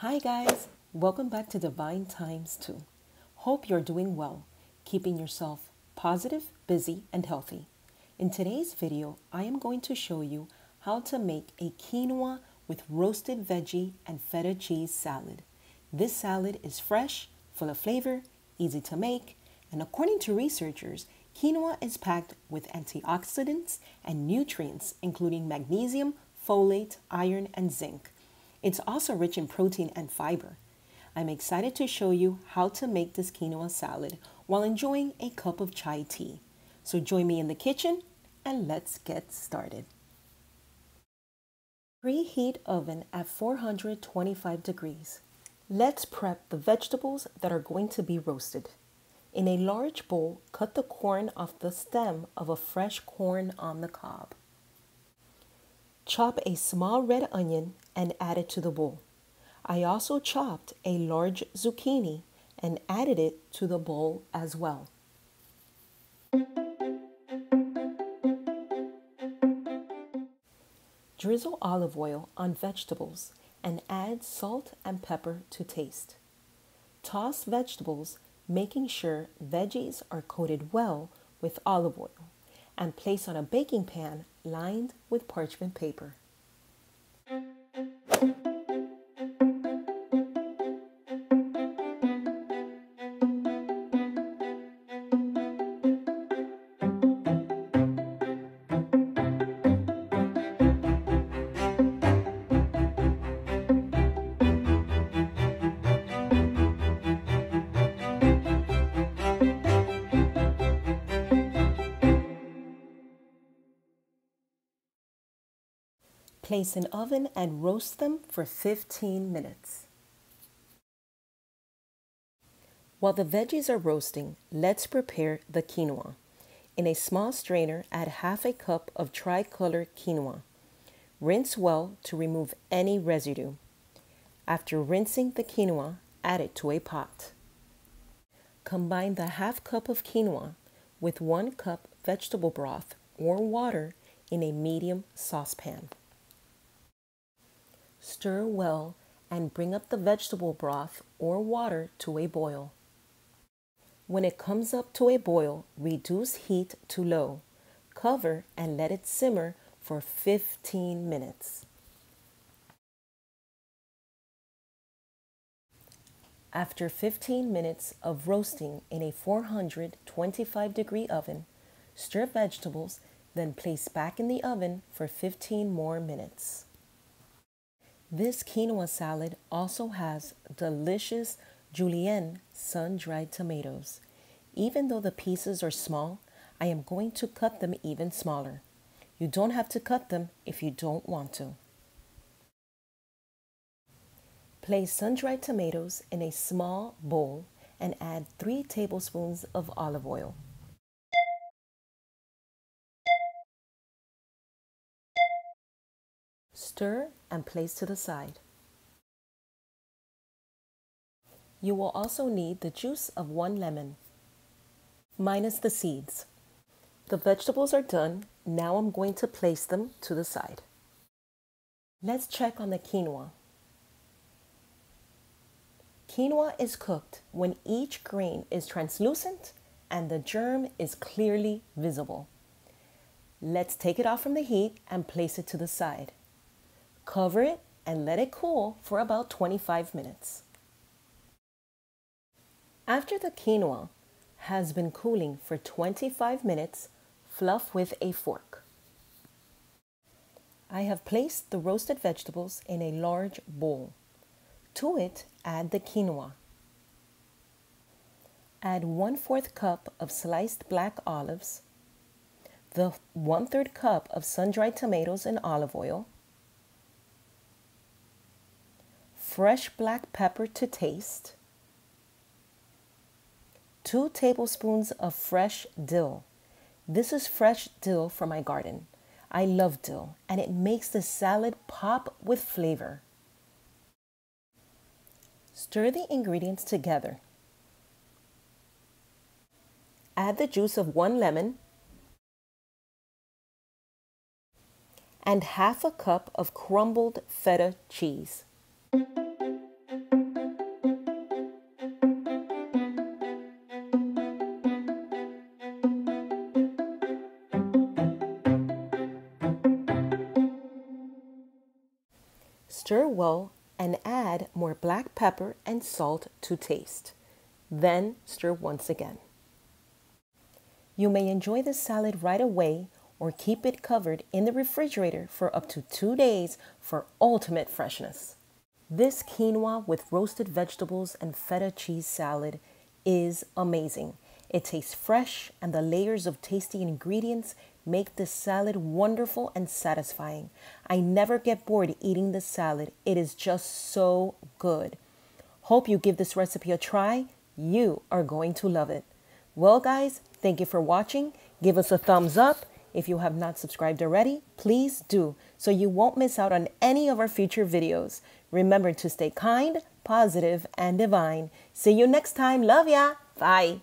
Hi guys, welcome back to Divine Times 2. Hope you're doing well, keeping yourself positive, busy, and healthy. In today's video, I am going to show you how to make a quinoa with roasted veggie and feta cheese salad. This salad is fresh, full of flavor, easy to make, and according to researchers, quinoa is packed with antioxidants and nutrients including magnesium, folate, iron, and zinc. It's also rich in protein and fiber. I'm excited to show you how to make this quinoa salad while enjoying a cup of chai tea. So join me in the kitchen and let's get started. Preheat oven at 425 degrees. Let's prep the vegetables that are going to be roasted. In a large bowl, cut the corn off the stem of a fresh corn on the cob. Chop a small red onion and add it to the bowl. I also chopped a large zucchini and added it to the bowl as well. Drizzle olive oil on vegetables and add salt and pepper to taste. Toss vegetables, making sure veggies are coated well with olive oil, and place on a baking pan lined with parchment paper. Place in oven and roast them for 15 minutes. While the veggies are roasting, let's prepare the quinoa. In a small strainer, add half a cup of tricolor quinoa. Rinse well to remove any residue. After rinsing the quinoa, add it to a pot. Combine the half cup of quinoa with 1 cup vegetable broth or water in a medium saucepan. Stir well and bring up the vegetable broth or water to a boil. When it comes up to a boil, reduce heat to low. Cover and let it simmer for 15 minutes. After 15 minutes of roasting in a 425-degree oven, stir vegetables, then place back in the oven for 15 more minutes. This quinoa salad also has delicious julienne sun-dried tomatoes. Even though the pieces are small, I am going to cut them even smaller. You don't have to cut them if you don't want to. Place sun-dried tomatoes in a small bowl and add 3 tablespoons of olive oil. Stir and place to the side. You will also need the juice of 1 lemon, minus the seeds. The vegetables are done. Now I'm going to place them to the side. Let's check on the quinoa. Quinoa is cooked when each grain is translucent and the germ is clearly visible. Let's take it off from the heat and place it to the side. Cover it and let it cool for about 25 minutes. After the quinoa has been cooling for 25 minutes, fluff with a fork. I have placed the roasted vegetables in a large bowl. To it, add the quinoa. Add 1/4 cup of sliced black olives, the 1/3 cup of sun-dried tomatoes and olive oil, fresh black pepper to taste, 2 tablespoons of fresh dill. This is fresh dill from my garden. I love dill and it makes the salad pop with flavor. Stir the ingredients together. Add the juice of 1 lemon and half a cup of crumbled feta cheese. Stir well and add more black pepper and salt to taste. Then stir once again. You may enjoy the salad right away or keep it covered in the refrigerator for up to 2 days for ultimate freshness. This quinoa with roasted vegetables and feta cheese salad is amazing. It tastes fresh and the layers of tasty ingredients make this salad wonderful and satisfying. I never get bored eating this salad. It is just so good. Hope you give this recipe a try. You are going to love it. Well, guys, thank you for watching. Give us a thumbs up. If you have not subscribed already, please do, so you won't miss out on any of our future videos. Remember to stay kind, positive, and divine. See you next time. Love ya. Bye.